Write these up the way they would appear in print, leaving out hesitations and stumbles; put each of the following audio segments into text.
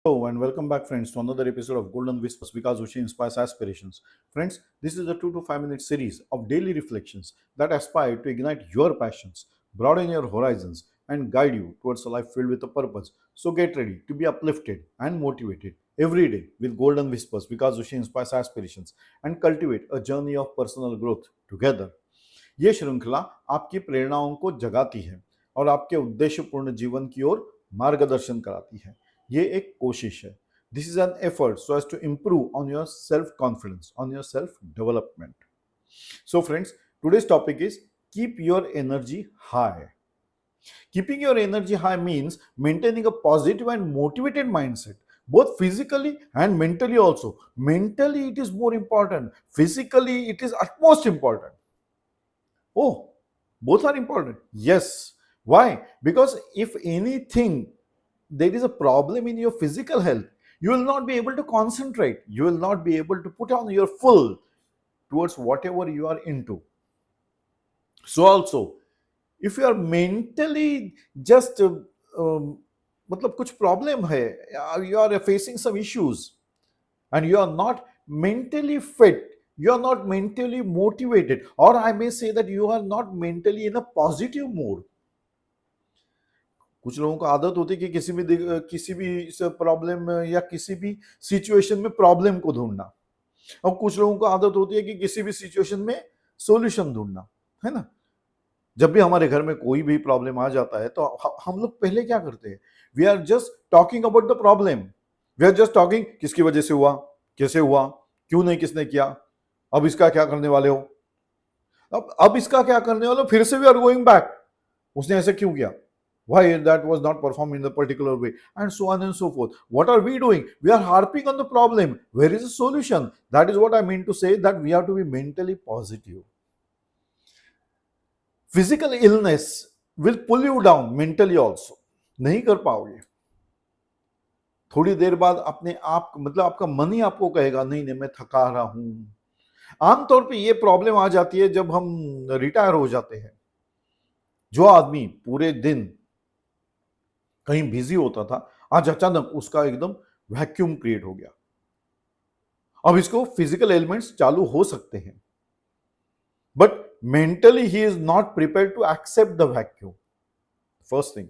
Hello and welcome back, friends, to another episode of Golden Whispers because Ushi inspires aspirations. Friends, this is a 2 to 5 minute series of daily reflections that aspire to ignite your passions, broaden your horizons, and guide you towards a life filled with a purpose. So get ready to be uplifted and motivated every day with Golden Whispers because Ushi inspires aspirations and cultivate a journey of personal growth together. ये श्रृंखला आपकी प्रेरणाओं को जगाती है और आपके उद्देश्यपूर्ण जीवन की ओर मार्गदर्शन कराती है। ये एक कोशिश है। This is an effort so as to improve on your self confidence, on your self development. So friends, today's topic is keep your energy high. Keeping your energy high means maintaining a positive and motivated mindset, both physically and mentally also. Mentally it is more important, physically it is utmost important. Oh, both are important. Yes. Why? Because if anything, there is a problem in your physical health, you will not be able to concentrate. You will not be able to put on your full towards whatever you are into. So also, if you are mentally just मतलब कुछ problem है, you are facing some issues and you are not mentally fit, you are not mentally motivated, or I may say that you are not mentally in a positive mood. कुछ लोगों को आदत होती है कि किसी भी प्रॉब्लम या किसी भी सिचुएशन में प्रॉब्लम को ढूंढना, और कुछ लोगों को आदत होती है कि किसी भी सिचुएशन में सॉल्यूशन ढूंढना, है ना। जब भी हमारे घर में कोई भी प्रॉब्लम आ जाता है तो हम लोग पहले क्या करते हैं, we are just talking about the problem, we are just talking किसकी वजह से हुआ, कैसे हुआ, क्यों नहीं, किसने किया, अब इसका क्या करने वाले हो, अब इसका क्या करने वाले हो, फिर से वी आर गोइंग बैक, उसने ऐसे क्यों किया, why that was not performed in the particular way, and so on and so forth. What are we doing? We are harping on the problem. Where is the solution? That is what I mean to say, that we have to be mentally positive. Physical illness will pull you down mentally also. नहीं कर पाओगे। थोड़ी देर बाद अपने आप मतलब आपका मन ही आपको कहेगा नहीं नहीं मैं थका रहा हूं। आमतौर पे ये प्रॉब्लम आ जाती है जब हम रिटायर हो जाते हैं। जो आदमी पूरे दिन कहीं बिजी होता था, आज अचानक उसका एकदम वैक्यूम क्रिएट हो गया। अब इसको फिजिकल एलिमेंट्स चालू हो सकते हैं, but mentally he is not prepared to accept the vacuum, first thing.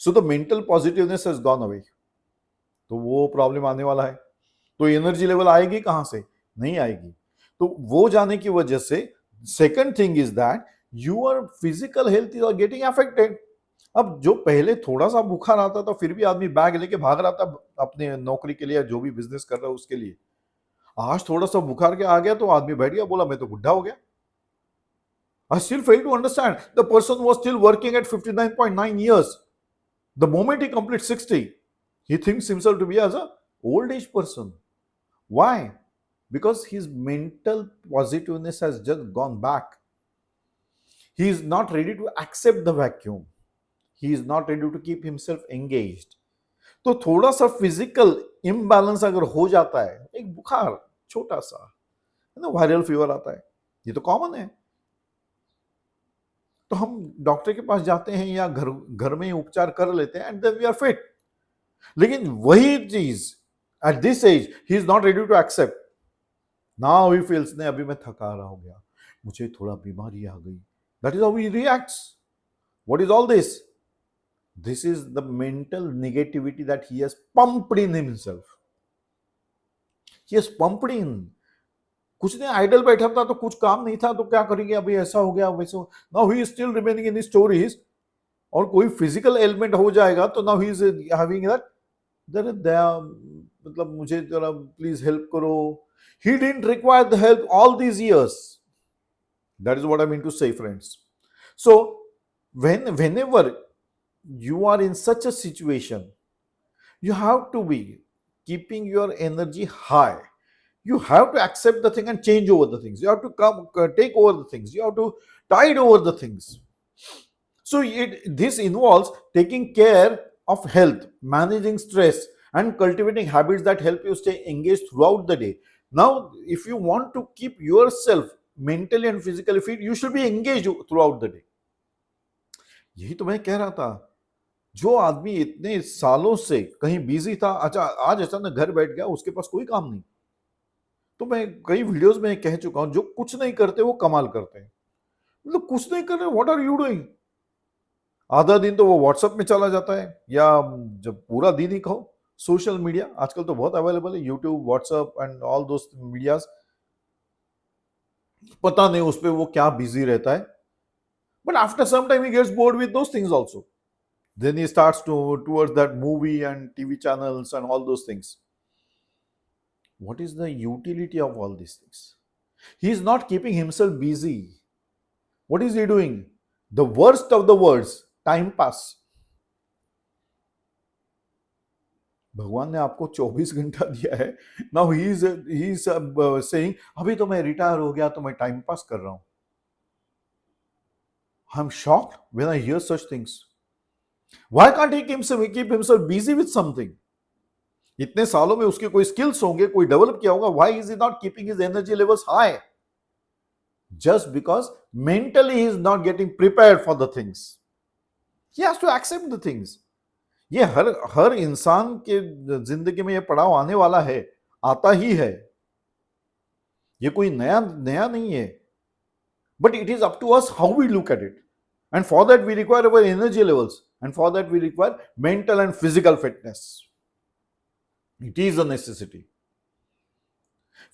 So the mental positiveness has gone away, तो वो प्रॉब्लम आने वाला है। तो एनर्जी लेवल आएगी कहां से? नहीं आएगी। तो वो जाने की वजह से second thing is that your physical health is getting affected. अब जो पहले थोड़ा सा बुखार आता था फिर भी आदमी बैग लेके भाग रहा था अपने नौकरी के लिए, जो भी बिजनेस कर रहा है उसके लिए, आज थोड़ा सा बुखार के आ गया तो आदमी बैठ गया, बोला मैं तो बुढ़ा हो गया। I still fail to understand. The person was still working at 59.9 years. The moment he completes 60, he thinks himself to be as a old age person. Why? Because his mental positiveness has just gone back. He is not ready to accept the vacuum. He is not ready to keep himself engaged. तो थोड़ा सा physical imbalance अगर हो जाता है, एक बुखार छोटा सा है ना, वायरल फीवर आता है, ये तो कॉमन है, तो हम डॉक्टर के पास जाते हैं या घर में ही उपचार कर लेते हैं and then we are fit. लेकिन वही चीज at this age he is not ready to accept. Now he feels ने अभी मैं थका रहा हो गया, मुझे थोड़ा बीमारी आ गई, that is how he reacts. What is all this? This is the mental negativity that he has pumped in himself. He has pumped in. कुछ दिन आइडल बैठा था तो कुछ काम नहीं था तो क्या करेंगे, अभी ऐसा हो गया वैसे। Now he is still remaining in stories, और कोई फिजिकल एलिमेंट हो जाएगा तो now he is having that दया, मतलब मुझे जरा प्लीज हेल्प करो। He didn't require the help all these years. That is what I mean to say, friends. So whenever you are in such a situation, you have to be keeping your energy high. You have to accept the thing and change over the things. You have to take over the things. You have to tide over the things. So this involves taking care of health, managing stress, and cultivating habits that help you stay engaged throughout the day. Now, if you want to keep yourself mentally and physically fit, you should be engaged throughout the day. यही तो मैं कह रहा था जो आदमी इतने सालों से कहीं बिजी था, अच्छा आज अचानक घर बैठ गया, उसके पास कोई काम नहीं। तो मैं कई वीडियोस में कह चुका हूं, जो कुछ नहीं करते वो कमाल करते हैं। मतलब कुछ नहीं कर रहे, व्हाट आर यू डूइंग? आधा दिन तो वो व्हाट्सएप में चला जाता है, या जब पूरा दिन ही कहो सोशल मीडिया, आजकल तो बहुत अवेलेबल है, YouTube, WhatsApp and all those medias. पता नहीं उस पे वो क्या बिजी रहता है, but after some time he gets bored with those things also, then he starts to towards that movie and TV channels and all those things. What is the utility of all these things? He is not keeping himself busy. What is he doing? The worst of the words, time pass. भगवान ने आपको 24 घंटा दिया है। Now he is saying अभी तो मैं retire हो गया तो मैं टाइम पास कर रहा हूं। I am shocked when I hear such things. Why can't he keep himself busy with something? इतने सालों में उसके कोई स्किल्स होंगे, कोई डेवलप किया होगा। Why is he not keeping his energy levels high? Just because mentally he is not getting prepared for the things. He has to accept the things. ये हर इंसान के जिंदगी में ये पड़ाव आने वाला है, आता ही है। ये कोई नया नया नहीं है। But it is up to us how we look at it. And for that we require our energy levels. And for that we require mental and physical fitness. It is a necessity.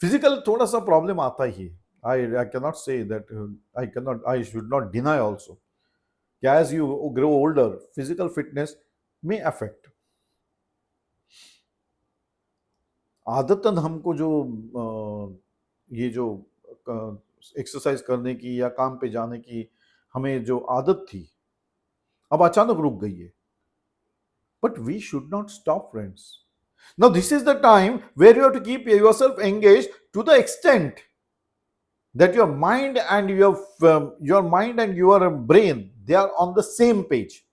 Physical थोड़ा सा problem आता ही है. I cannot say that I should not deny also. As you grow older, physical fitness may affect. आदतन हमको जो ये जो exercise करने की या काम पे जाने की हमें जो आदत थी, अब अचानक रुक गई है. But we should not stop, friends. Now this is the time where you have to keep yourself engaged to the extent that your mind and your brain, they are on the same page.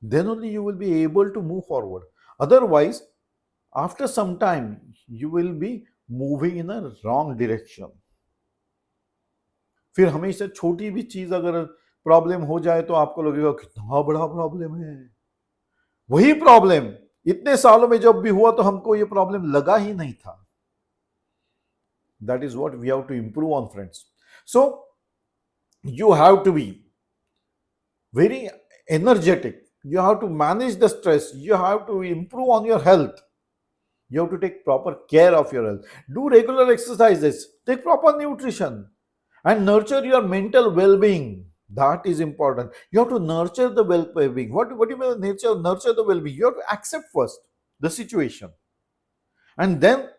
Then only you will be able to move forward. Otherwise, after some time, you will be moving in a wrong direction. फिर हमेशा छोटी भी चीज अगर problem हो जाए तो आपको लगेगा कितना बड़ा प्रॉब्लम है. वही प्रॉब्लम इतने सालों में जब भी हुआ तो हमको ये प्रॉब्लम लगा ही नहीं था. That is what we have to improve on, friends. So you have to be very energetic. You have to manage the stress. You have to improve on your health. You have to take proper care of your health. Do regular exercises. Take proper nutrition. And nurture your mental well-being. That is important. You have to nurture the well-being. What do you mean nurture the well-being? You have to accept first the situation. And then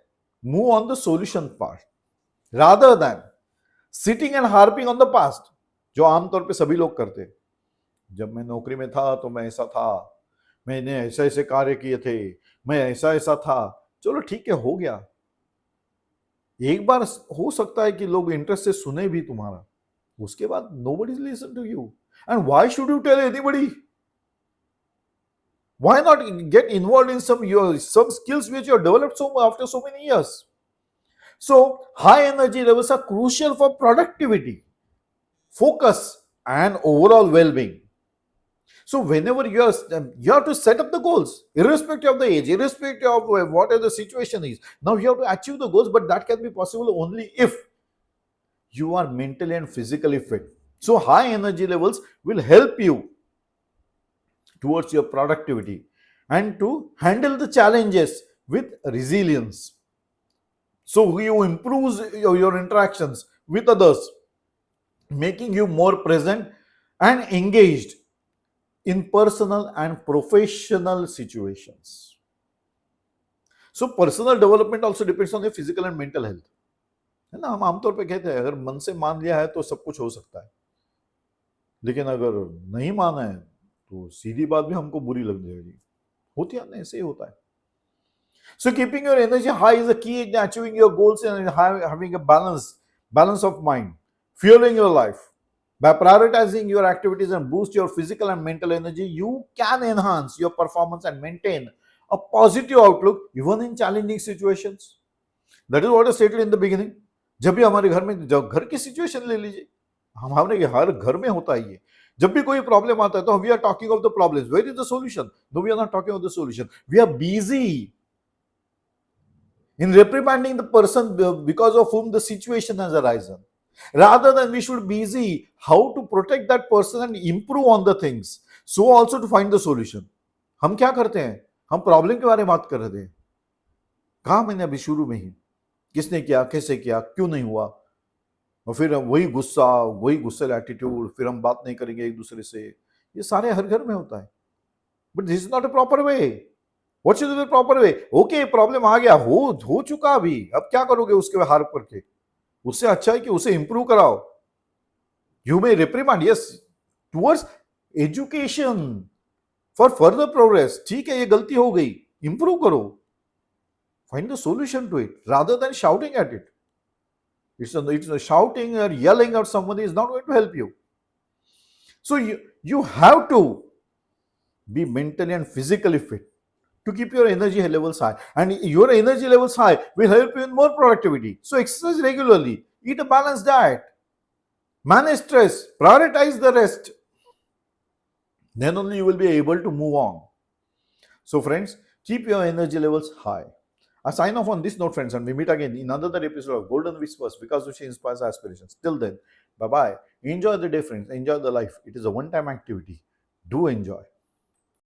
move on the solution part. Rather than sitting and harping on the past. जो आमतौर पे सभी लोग करते हैं. जब मैं नौकरी में था तो मैं ऐसा था, मैंने ऐसे ऐसे कार्य किए थे, मैं ऐसा ऐसा था. चलो ठीक है, हो गया. एक बार हो सकता है कि लोग इंटरेस्ट से सुने भी तुम्हारा, उसके बाद nobody listen to you. And why should you tell anybody? Why not get involved in some skills which you have developed after so many years? So high energy levels are crucial for productivity, focus, and overall well-being. So whenever you have to set up the goals, irrespective of the age, irrespective of whatever the situation is. Now you have to achieve the goals, but that can be possible only if you are mentally and physically fit. So high energy levels will help you towards your productivity and to handle the challenges with resilience. So you improve your interactions with others, making you more present and engaged in personal and professional situations. So personal development also depends on your physical and mental health. है ना, हम आमतौर पे कहते हैं अगर मन से मान लिया है तो सब कुछ हो सकता है, लेकिन अगर नहीं माना है तो सीधी बात भी हमको बुरी लग जाएगी. होती है ना, ऐसे ही होता है. So keeping your energy high is the key in achieving your goals and having a balance of mind, fueling your life. By prioritizing your activities and boost your physical and mental energy, you can enhance your performance and maintain a positive outlook even in challenging situations. That is what I stated in the beginning. जब भी हमारे घर में, जब घर की situation ले लीजिए, हमारे हर घर में होता है ये. जब भी कोई प्रॉब्लम आता है तो we are talking of the problems, where is the solution? No, we are not talking of the solution, we are busy in reprimanding the person because of whom the situation has arisen, rather than we should be busy how to protect that person and improve on the things, so also to find the solution. हम क्या करते हैं, हम problem के बारे में बात कर रहे थे, कहा मैंने अभी शुरू में ही, किसने किया, कैसे किया, क्यों नहीं हुआ, और फिर वही गुस्सा, वही गुस्सेल एटीट्यूड, फिर हम बात नहीं करेंगे एक दूसरे से, ये सारे हर घर में होता है. But this is not a proper way. What is the proper way? Okay, problem आ गया, हो चुका, अभी अब क्या करोगे उसके हार करके? उससे अच्छा है कि उसे इंप्रूव कराओ. You may reprimand, yes, towards education, for further progress. ठीक है, ये गलती हो गई, इंप्रूव करो, find the solution to it, rather than shouting at it. It's shouting or yelling at somebody is not going to help you. So you have to be mentally and physically fit to keep your energy levels high, and your energy levels high will help you in more productivity. So exercise regularly, eat a balanced diet, manage stress, prioritize the rest. Then only you will be able to move on. So friends, keep your energy levels high. I sign off on this note, friends, and we meet again in another episode of Golden Whispers, because Sushi inspires aspirations. Till then, bye bye. Enjoy the day, friends. Enjoy the life. It is a one-time activity. Do enjoy.